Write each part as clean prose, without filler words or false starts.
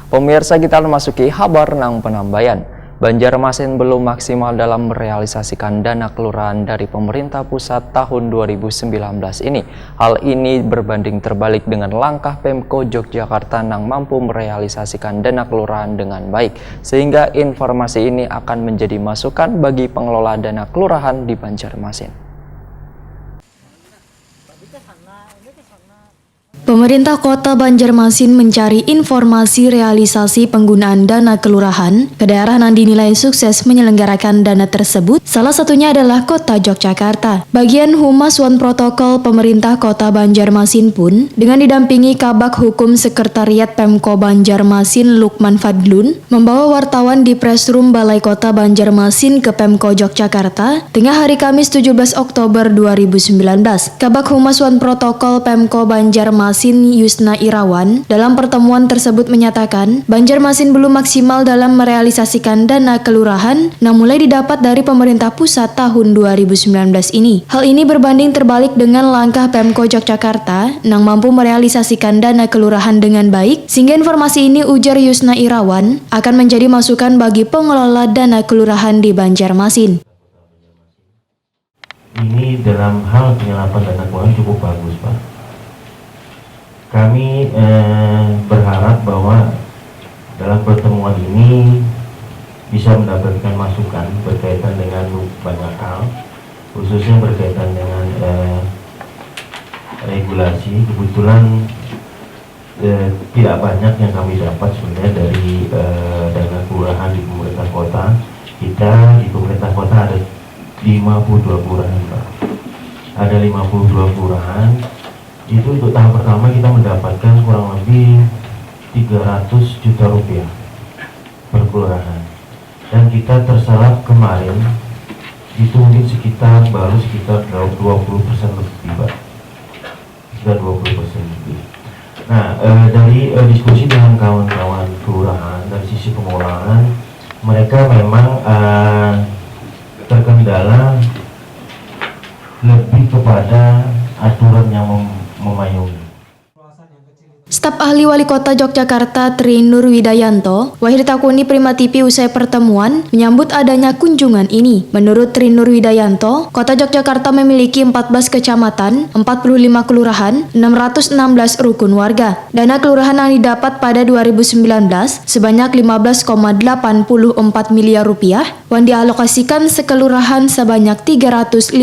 Pemirsa, kita memasuki kabar nang penambayan. Banjarmasin belum maksimal dalam merealisasikan dana kelurahan dari pemerintah pusat tahun 2019 ini. Hal ini berbanding terbalik dengan langkah Pemko Yogyakarta yang mampu merealisasikan dana kelurahan dengan baik. Sehingga informasi ini akan menjadi masukan bagi pengelola dana kelurahan di Banjarmasin. Pemerintah Kota Banjarmasin mencari informasi realisasi penggunaan dana kelurahan ke daerah yang dinilai sukses menyelenggarakan dana tersebut. Salah satunya adalah Kota Yogyakarta. Bagian Humas Wan Protokol Pemerintah Kota Banjarmasin pun dengan didampingi Kabag Hukum Sekretariat Pemko Banjarmasin Lukman Fadlun membawa wartawan di Press Room Balai Kota Banjarmasin ke Pemko Yogyakarta tengah hari Kamis 17 Oktober 2019. Kabag Humas Wan Protokol Pemko Banjarmasin Yusna Irawan dalam pertemuan tersebut menyatakan Banjarmasin belum maksimal dalam merealisasikan dana kelurahan yang mulai didapat dari pemerintah pusat tahun 2019 ini. Hal ini berbanding terbalik dengan langkah Pemko Yogyakarta yang mampu merealisasikan dana kelurahan dengan baik, sehingga informasi ini, ujar Yusna Irawan, akan menjadi masukan bagi pengelola dana kelurahan di Banjarmasin. Ini dalam hal penyerapan dana kelurahan cukup bagus, Pak. Kami berharap bahwa dalam pertemuan ini bisa mendapatkan masukan berkaitan dengan banyak hal, khususnya berkaitan dengan regulasi. Kebetulan tidak banyak yang kami dapat sebenarnya dari dana kelurahan di pemerintah kota. Kita di pemerintah kota ada 52 kelurahan, Pak. Ada 52 kelurahan. Itu untuk tahap pertama kita mendapatkan kurang lebih 300 juta rupiah per kelurahan, dan kita terserap kemarin itu mungkin baru sekitar 20% lebih, Pak. Sudah 20% lebih. Nah, dari diskusi dengan kawan-kawan kelurahan dari sisi pengelolaan, mereka memang terkendala lebih kepada aturan yang memayungi. Staf ahli Wali Kota Yogyakarta Tri Nur Widayanto ditakuni Prima TV usai pertemuan menyambut adanya kunjungan ini. Menurut Tri Nur Widayanto, Kota Yogyakarta memiliki 14 kecamatan, 45 kelurahan, 616 rukun warga. Dana kelurahan yang didapat pada 2019 sebanyak 15,84 miliar rupiah yang dialokasikan sekelurahan sebanyak 352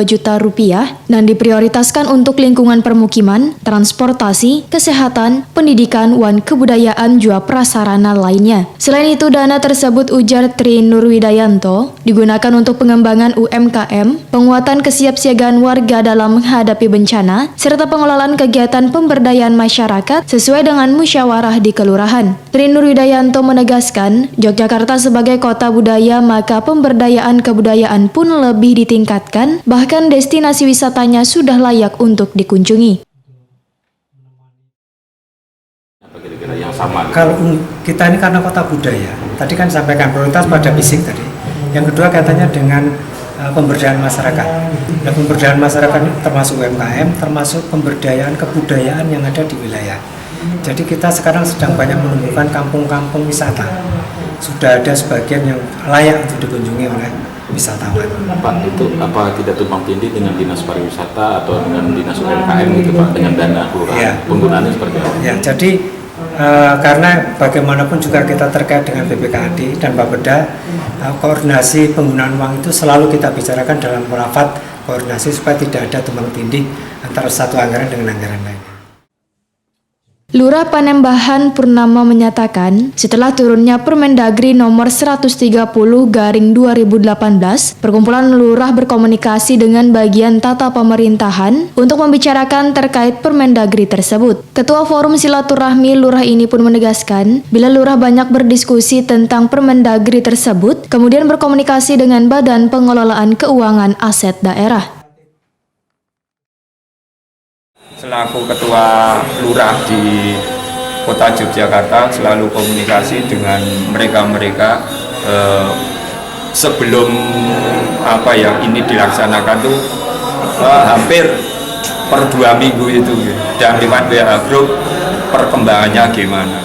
juta rupiah dan diprioritaskan untuk lingkungan permukiman, transportasi, kesehatan, pendidikan, dan kebudayaan juga prasarana lainnya. Selain itu, dana tersebut, ujar Tri Nur Widayanto, digunakan untuk pengembangan UMKM, penguatan kesiapsiagaan warga dalam menghadapi bencana, serta pengelolaan kegiatan pemberdayaan masyarakat sesuai dengan musyawarah di kelurahan. Tri Nur Widayanto menegaskan, Yogyakarta sebagai kota budaya, maka pemberdayaan kebudayaan pun lebih ditingkatkan, bahkan destinasi wisatanya sudah layak untuk dikunjungi. Yang sama. Kalau kita ini karena kota budaya, tadi kan sampaikan prioritas pada fisik tadi. Yang kedua katanya dengan pemberdayaan masyarakat. Dan pemberdayaan masyarakat ini termasuk UMKM, termasuk pemberdayaan kebudayaan yang ada di wilayah. Jadi kita sekarang sedang banyak menumbuhkan kampung-kampung wisata. Sudah ada sebagian yang layak untuk dikunjungi oleh wisatawan. Pak, itu apa tidak tumpang tindih dengan dinas pariwisata atau dengan dinas UMKM gitu, Pak, dengan dana kelurahan? Ya. Penggunaannya seperti apa? Ya, jadi karena bagaimanapun juga kita terkait dengan BPKAD dan Bapeda, koordinasi penggunaan uang itu selalu kita bicarakan dalam rapat koordinasi supaya tidak ada tumpang tindih antara satu anggaran dengan anggaran lain. Lurah Panembahan Purnama menyatakan, setelah turunnya Permendagri nomor 130/2018, perkumpulan lurah berkomunikasi dengan bagian tata pemerintahan untuk membicarakan terkait Permendagri tersebut. Ketua Forum Silaturahmi Lurah ini pun menegaskan, bila lurah banyak berdiskusi tentang Permendagri tersebut, kemudian berkomunikasi dengan Badan Pengelolaan Keuangan Aset Daerah. Selaku Ketua Lurah di Kota Yogyakarta selalu komunikasi dengan mereka sebelum ini dilaksanakan tuh hampir per 2 minggu itu dan lewat WA Group perkembangannya gimana.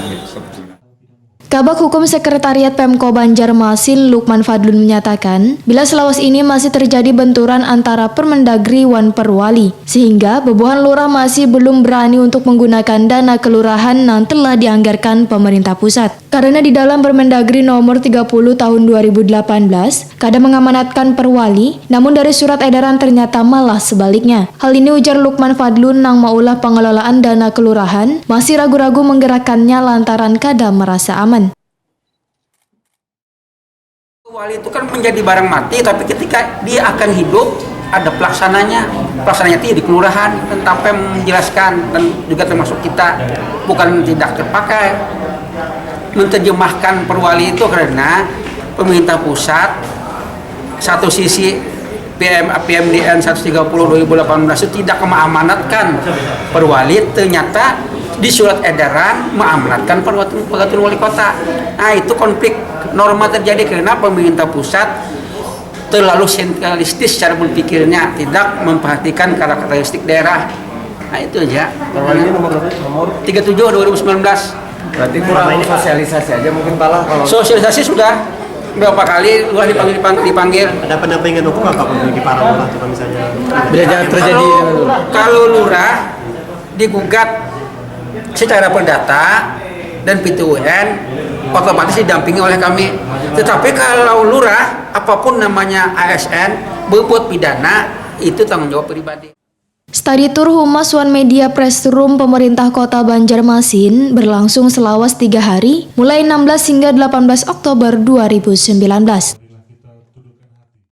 Kabag Hukum Sekretariat Pemko Banjarmasin Lukman Fadlun menyatakan, bila selawas ini masih terjadi benturan antara Permendagri Wan Perwali, sehingga Bebohan Lurah masih belum berani untuk menggunakan dana kelurahan yang telah dianggarkan pemerintah pusat. Karena di dalam Permendagri nomor 30 tahun 2018, kada mengamanatkan Perwali, namun dari surat edaran ternyata malah sebaliknya. Hal ini ujar Lukman Fadlun nang maulah pengelolaan dana kelurahan masih ragu-ragu menggerakkannya lantaran kada merasa aman. Wali itu kan menjadi barang mati, tapi ketika dia akan hidup ada pelaksananya itu di kelurahan dan tanpa menjelaskan, dan juga termasuk kita bukan tidak terpakai menerjemahkan Perwali itu karena pemerintah pusat satu sisi PMDN 130 2018 itu tidak mengamanatkan Perwali, ternyata di surat edaran mengamanatkan peraturan wali kota. Nah, itu konflik norma terjadi karena pemerintah pusat terlalu sentralistis cara berpikirnya, tidak memperhatikan karakteristik daerah. Nah, itu aja. Perwali nomor 37 2019. Berarti kurang sosialisasi aja mungkin Pak. Kalau sosialisasi sudah berapa kali luar dipanggil. ada pendampingan hukum apa bagi para lurah kalau misalnya terjadi kalau lurah digugat secara perdata dan PTUN otomatis didampingi oleh kami. Tetapi kalau lurah apapun namanya ASN berbuat pidana, itu tanggung jawab pribadi. Study tour Humas One Media Press Room Pemerintah Kota Banjarmasin berlangsung selawas 3 hari mulai 16 hingga 18 Oktober 2019.